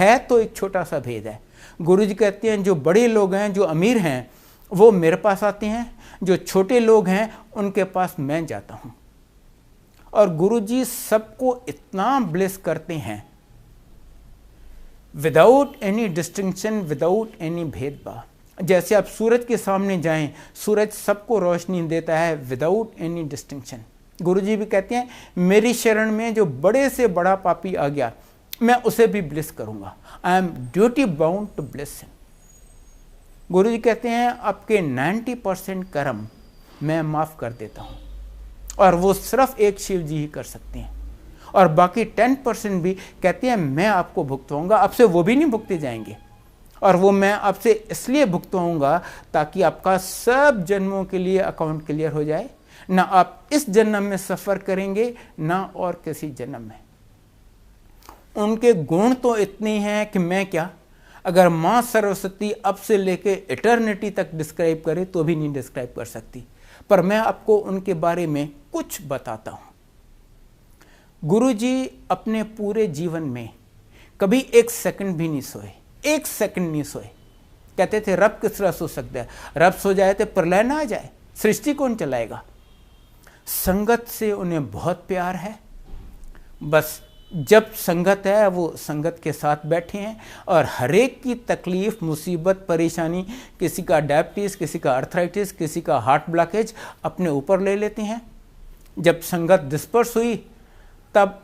है तो एक छोटा सा भेद है। गुरुजी कहते हैं जो बड़े लोग हैं, जो अमीर हैं, वो मेरे पास आते हैं, जो छोटे लोग हैं उनके पास मैं जाता हूँ। और गुरुजी सबको इतना ब्लेस करते हैं without any distinction, without any भेदभाव। जैसे आप सूरज के सामने जाएं, सूरज सबको रोशनी देता है विदाउट एनी डिस्टिंक्शन। गुरुजी भी कहते हैं मेरी शरण में जो बड़े से बड़ा पापी आ गया, मैं उसे भी ब्लेस करूंगा। I am duty bound to bless him. Guruji कहते हैं आपके 90% कर्म मैं माफ कर देता हूं, और वो सिर्फ एक शिव जी ही कर सकते हैं। और बाकी 10% भी कहते हैं मैं आपको भुगतवाऊंगा, आपसे वो भी नहीं भुगते जाएंगे। और वो मैं आपसे इसलिए भुगतवाऊंगा ताकि आपका सब जन्मों के लिए अकाउंट क्लियर हो जाए। ना आप इस जन्म में सफ़र करेंगे, ना और किसी जन्म में। उनके गुण तो इतने हैं कि मैं क्या, अगर माँ सरस्वती अब से लेके इटर्निटी तक डिस्क्राइब करे तो भी नहीं डिस्क्राइब कर सकती। पर मैं आपको उनके बारे में कुछ बताता हूँ। गुरुजी अपने पूरे जीवन में कभी एक सेकंड भी नहीं सोए, एक सेकंड नहीं सोए। कहते थे रब किस तरह सो सकता है, रब सो जाए तो प्रलय ना आ जाए, सृष्टि कौन चलाएगा। संगत से उन्हें बहुत प्यार है, बस जब संगत है वो संगत के साथ बैठे हैं। और हरेक की तकलीफ, मुसीबत, परेशानी, किसी का डायबिटीज़, किसी का आर्थराइटिस, किसी का हार्ट ब्लॉकेज अपने ऊपर ले लेते हैं। जब संगत डिस्पर्स हुई तब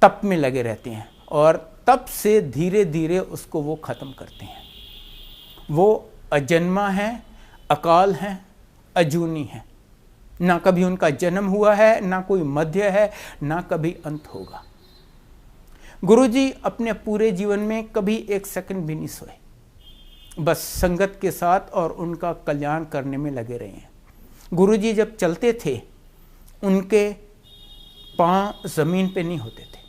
तप में लगे रहते हैं, और तब से धीरे धीरे उसको वो ख़त्म करते हैं। वो अजन्मा है, अकाल है, अजूनी है। ना कभी उनका जन्म हुआ है, ना कोई मध्य है, ना कभी अंत होगा। गुरुजी अपने पूरे जीवन में कभी एक सेकंड भी नहीं सोए, बस संगत के साथ और उनका कल्याण करने में लगे रहे हैं। गुरुजी जब चलते थे उनके पाँव ज़मीन पे नहीं होते थे,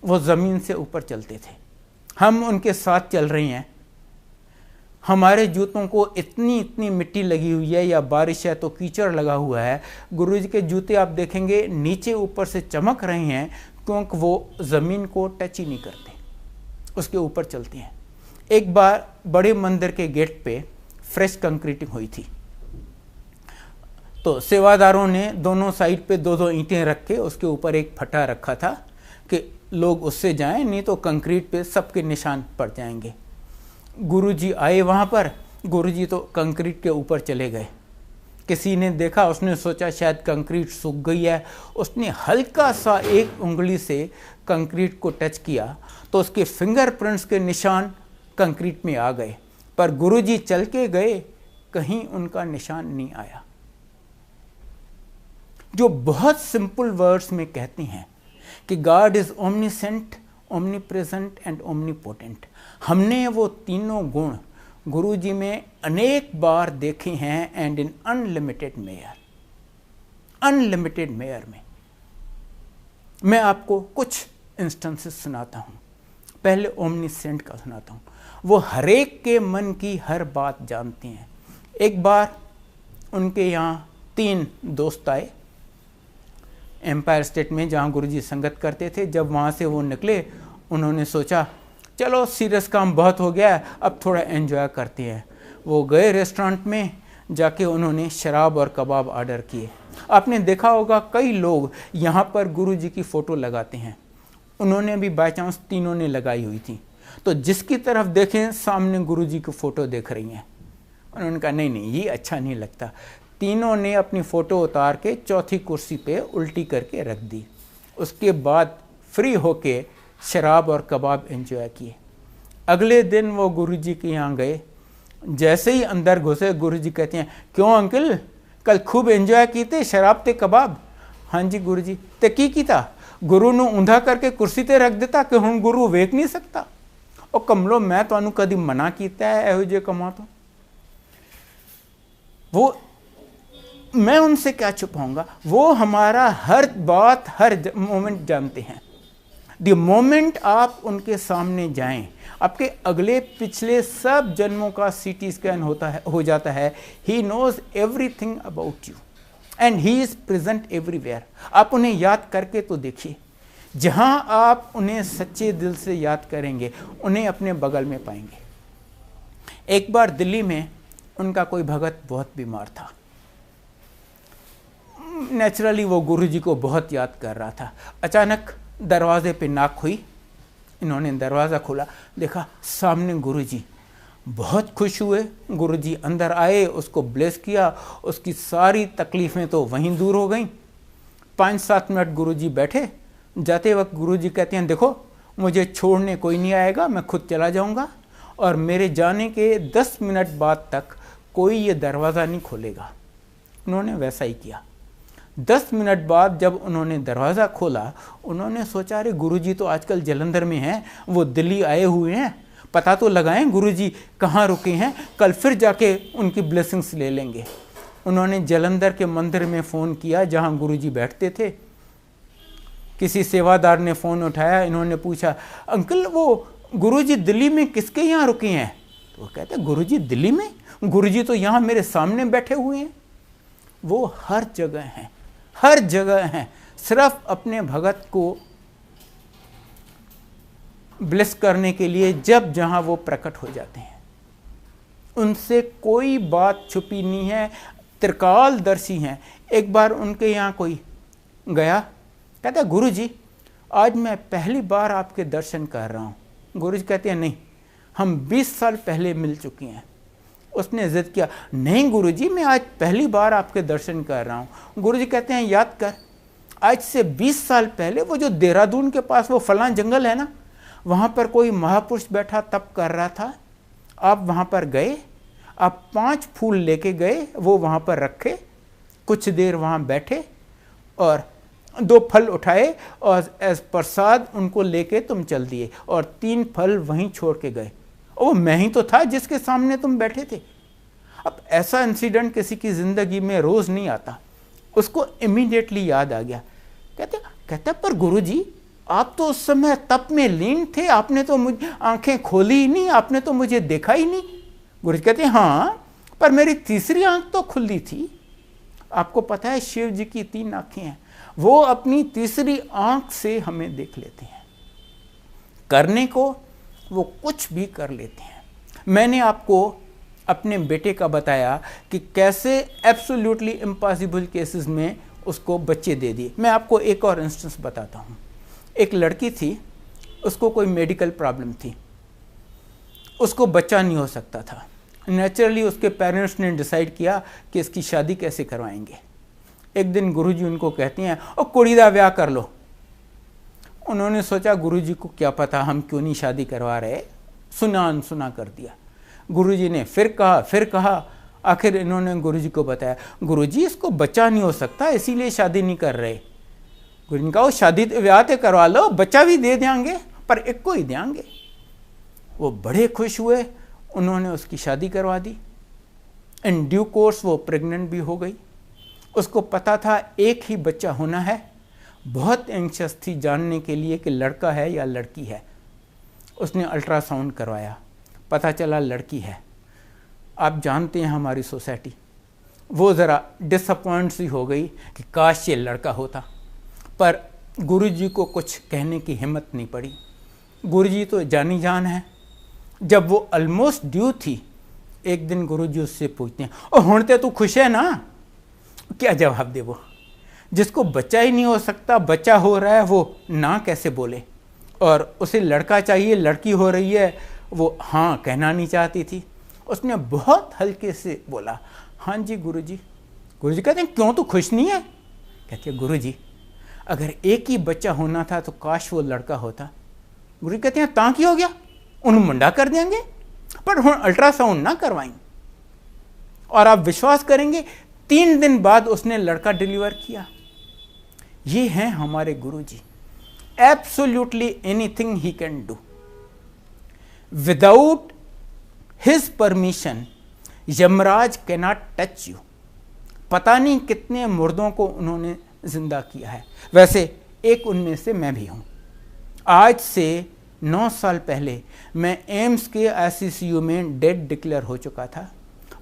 वो ज़मीन से ऊपर चलते थे। हम उनके साथ चल रहे हैं, हमारे जूतों को इतनी इतनी मिट्टी लगी हुई है, या बारिश है तो कीचड़ लगा हुआ है। गुरुजी के जूते आप देखेंगे नीचे ऊपर से चमक रहे हैं, क्योंकि वो ज़मीन को टच ही नहीं करते, उसके ऊपर चलते हैं। एक बार बड़े मंदिर के गेट पे फ्रेश कंक्रीटिंग हुई थी, तो सेवादारों ने दोनों साइड पे दो दो ईंटें रख के उसके ऊपर एक फटा रखा था कि लोग उससे जाएं, नहीं तो कंक्रीट पे सबके निशान पड़ जाएंगे। गुरुजी आए वहाँ पर, गुरुजी तो कंक्रीट के ऊपर चले गए। किसी ने देखा, उसने सोचा शायद कंक्रीट सूख गई है, उसने हल्का सा एक उंगली से कंक्रीट को टच किया तो उसके फिंगरप्रिंट्स के निशान कंक्रीट में आ गए। पर गुरुजी चल के गए, कहीं उनका निशान नहीं आया। जो बहुत सिंपल वर्ड्स में कहते हैं कि God is omniscient, omnipresent and omnipotent. हमने वो तीनों गुण गुरुजी में अनेक बार देखे हैं, and in unlimited mayor, unlimited mayor में। मैं आपको कुछ इंस्टेंसेस सुनाता हूँ। पहले ओमनीसेंट का सुनाता हूँ। वो हरेक के मन की हर बात जानते हैं। एक बार उनके यहाँ 3 दोस्त आए एम्पायर स्टेट में, जहाँ गुरुजी संगत करते थे। जब वहाँ से वो निकले, उन्होंने सोचा चलो सीरियस काम बहुत हो गया है, अब थोड़ा एंजॉय करते हैं। वो गए रेस्टोरेंट में, जाके उन्होंने शराब और कबाब ऑर्डर किए। आपने देखा होगा कई लोग यहाँ पर गुरुजी की फ़ोटो लगाते हैं, उन्होंने भी बाय चांस तीनों ने लगाई हुई थी। तो जिसकी तरफ देखें सामने गुरुजी की फ़ोटो देख रही हैं। उन्होंने कहा नहीं नहीं, ये अच्छा नहीं लगता। तीनों ने अपनी फ़ोटो उतार के चौथी कुर्सी पे उल्टी करके रख दी। उसके बाद फ्री होके शराब और कबाब एंजॉय किए। अगले दिन वो गुरुजी के यहाँ गए, जैसे ही अंदर घुसे गुरुजी कहते हैं क्यों अंकल, कल खूब एंजॉय की थे, शराब ते कबाब। हाँ जी गुरुजी, ते की था? गुरु ਨੂੰ ऊंधा करके कुर्सी ते रख देता कि हुण गुरु वेख नहीं सकता। और कमलो मैं तुहानू कदी मना कीता है इहो जिहे कमां तो? वो मैं उनसे क्या छुपाऊंगा, वो हमारा हर बात हर मोमेंट जानते हैं। द मोमेंट आप उनके सामने जाएं, आपके अगले पिछले सब जन्मों का CT स्कैन हो जाता है। He knows everything about you and he is present everywhere. आप उन्हें याद करके तो देखिए जहां आप उन्हें सच्चे दिल से याद करेंगे, उन्हें अपने बगल में पाएंगे। एक बार दिल्ली में उनका कोई भगत बहुत बीमार था। नेचुरली वो गुरुजी को बहुत याद कर रहा था। अचानक दरवाजे पे नॉक हुई। इन्होंने दरवाज़ा खोला, देखा सामने गुरुजी। बहुत खुश हुए। गुरुजी अंदर आए, उसको ब्लेस किया, उसकी सारी तकलीफ़ें तो वहीं दूर हो गईं। 5-7 मिनट गुरुजी बैठे। जाते वक्त गुरुजी कहते हैं, देखो मुझे छोड़ने कोई नहीं आएगा, मैं खुद चला जाऊंगा और मेरे जाने के 10 मिनट बाद तक कोई ये दरवाज़ा नहीं खोलेगा। उन्होंने वैसा ही किया। 10 मिनट बाद जब उन्होंने दरवाज़ा खोला, उन्होंने सोचा अरे गुरुजी तो आजकल जलंधर में हैं, वो दिल्ली आए हुए हैं, पता तो लगाएं गुरुजी कहाँ रुके हैं, कल फिर जाके उनकी ब्लेसिंग्स ले लेंगे। उन्होंने जलंधर के मंदिर में फ़ोन किया जहाँ गुरुजी बैठते थे। किसी सेवादार ने फ़ोन उठाया। इन्होंने पूछा, अंकल वो गुरुजी दिल्ली में किसके यहाँ रुके हैं? तो वो कहते गुरुजी दिल्ली में? गुरुजी तो यहाँ मेरे सामने बैठे हुए हैं। वो हर जगह हैं, हर जगह हैं, सिर्फ अपने भगत को ब्लेस करने के लिए जब जहां वो प्रकट हो जाते हैं। उनसे कोई बात छुपी नहीं है, त्रिकालदर्शी हैं। एक बार उनके यहाँ कोई गया, कहता गुरुजी आज मैं पहली बार आपके दर्शन कर रहा हूँ। गुरुजी कहते हैं नहीं, हम 20 साल पहले मिल चुके हैं। उसने जिद किया, नहीं गुरुजी मैं आज पहली बार आपके दर्शन कर रहा हूँ। गुरुजी कहते हैं याद कर, आज से 20 साल पहले वो जो देहरादून के पास वो फलां जंगल है ना, वहाँ पर कोई महापुरुष बैठा तप कर रहा था। आप वहाँ पर गए, आप 5 फूल लेके गए, वो वहाँ पर रखे, कुछ देर वहाँ बैठे और 2 फल उठाए और एज प्रसाद उनको लेके तुम चल दिए और 3 फल वहीं छोड़ के गए। वो मैं ही तो था जिसके सामने तुम बैठे थे। अब ऐसा इंसिडेंट किसी की ज़िंदगी में रोज़ नहीं आता। उसको इमीडिएटली याद आ गया। कहते पर गुरुजी आप तो उस समय तप में लीन थे, आपने तो मुझे आंखें खोली ही नहीं, आपने तो मुझे देखा ही नहीं। गुरुजी कहते हैं हाँ, पर मेरी तीसरी आंख तो खुली थी। आपको पता है शिव जी की 3 आंखें हैं, वो अपनी तीसरी आंख से हमें देख लेते हैं। करने को वो कुछ भी कर लेते हैं। मैंने आपको अपने बेटे का बताया कि कैसे एब्सोल्युटली इम्पॉसिबल केसेस में उसको बच्चे दे दिए। मैं आपको एक और इंस्टेंस बताता हूँ। एक लड़की थी, उसको कोई मेडिकल प्रॉब्लम थी, उसको बच्चा नहीं हो सकता था। नेचुरली उसके पेरेंट्स ने डिसाइड किया कि इसकी शादी कैसे करवाएंगे। एक दिन गुरुजी उनको कहती हैं, ओ कुड़ी दा ब्याह कर लो। उन्होंने सोचा गुरुजी को क्या पता हम क्यों नहीं शादी करवा रहे, सुना अनसुना कर दिया। गुरुजी ने फिर कहा। आखिर इन्होंने गुरुजी को बताया, गुरुजी इसको बच्चा नहीं हो सकता इसीलिए शादी नहीं कर रहे। गुरुजी ने कहा शादी ब्याह तो करवा लो, बच्चा भी दे देंगे पर एक को ही देंगे। वो बड़े खुश हुए, उन्होंने उसकी शादी करवा दी। इन ड्यू कोर्स वो प्रेग्नेंट भी हो गई। उसको पता था एक ही बच्चा होना है। बहुत एंक्शस थी जानने के लिए कि लड़का है या लड़की है। उसने अल्ट्रासाउंड करवाया, पता चला लड़की है। आप जानते हैं हमारी सोसाइटी, वो ज़रा डिसअपॉइंट सी हो गई कि काश ये लड़का होता, पर गुरुजी को कुछ कहने की हिम्मत नहीं पड़ी। गुरुजी तो जानी जान है। जब वो ऑलमोस्ट ड्यू थी, एक दिन गुरुजी उससे पूछते हैं, ओ हुण तू खुश है ना? क्या जवाब दे वो? जिसको बच्चा ही नहीं हो सकता, बच्चा हो रहा है, वो ना कैसे बोले? और उसे लड़का चाहिए, लड़की हो रही है, वो हाँ कहना नहीं चाहती थी। उसने बहुत हल्के से बोला, हाँ जी गुरुजी। गुरुजी कहते हैं क्यों तू खुश नहीं है? कहते हैं गुरुजी अगर एक ही बच्चा होना था तो काश वो लड़का होता। गुरुजी कहते हैं तां की हो गया, उन्हें मुंडा कर देंगे, पर हम अल्ट्रासाउंड ना करवाएं। और आप विश्वास करेंगे 3 दिन बाद उसने लड़का डिलीवर किया। ये हैं हमारे Guruji. Absolutely anything he can do. Without his permission Yamraj cannot touch you. पता नहीं कितने मुर्दों को उन्होंने जिंदा किया है। वैसे एक उनमें से मैं भी हूं। आज से 9 साल पहले मैं एम्स के ICCU में डेड डिक्लेयर हो चुका था।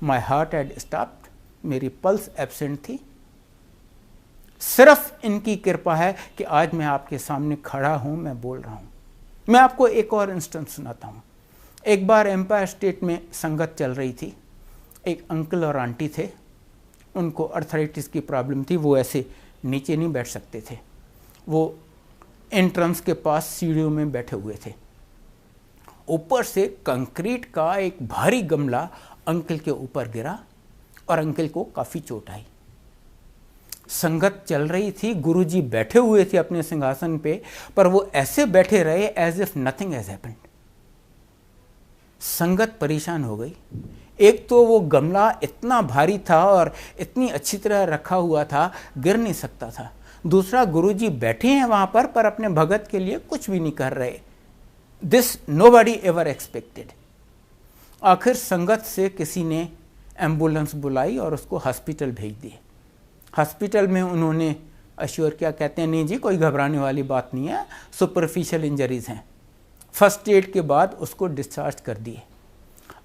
माई हार्ट हैड स्टॉप्ड, मेरी पल्स एब्सेंट थी। सिर्फ इनकी कृपा है कि आज मैं आपके सामने खड़ा हूं, मैं बोल रहा हूं। मैं आपको एक और इंस्टेंस सुनाता हूं। एक बार एम्पायर स्टेट में संगत चल रही थी। एक अंकल और आंटी थे, उनको अर्थराइटिस की प्रॉब्लम थी, वो ऐसे नीचे नहीं बैठ सकते थे। वो एंट्रेंस के पास सीढ़ियों में बैठे हुए थे। ऊपर से कंक्रीट का एक भारी गमला अंकल के ऊपर गिरा और अंकल को काफ़ी चोट आई। संगत चल रही थी, गुरुजी बैठे हुए थे अपने सिंहासन पे, पर वो ऐसे बैठे रहे as if nothing has happened. संगत परेशान हो गई। एक तो वो गमला इतना भारी था और इतनी अच्छी तरह रखा हुआ था, गिर नहीं सकता था। दूसरा, गुरुजी बैठे हैं वहां पर अपने भगत के लिए कुछ भी नहीं कर रहे। This nobody ever expected. आखिर संगत से किसी ने एम्बुलेंस बुलाई और उसको हॉस्पिटल भेज दिए। हॉस्पिटल में उन्होंने अश्योर क्या, कहते हैं नहीं जी कोई घबराने वाली बात नहीं है, सुपरफिशियल इंजरीज हैं। फर्स्ट एड के बाद उसको डिस्चार्ज कर दिए।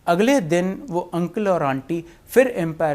अगले दिन वो अंकल और आंटी फिर एम्पायर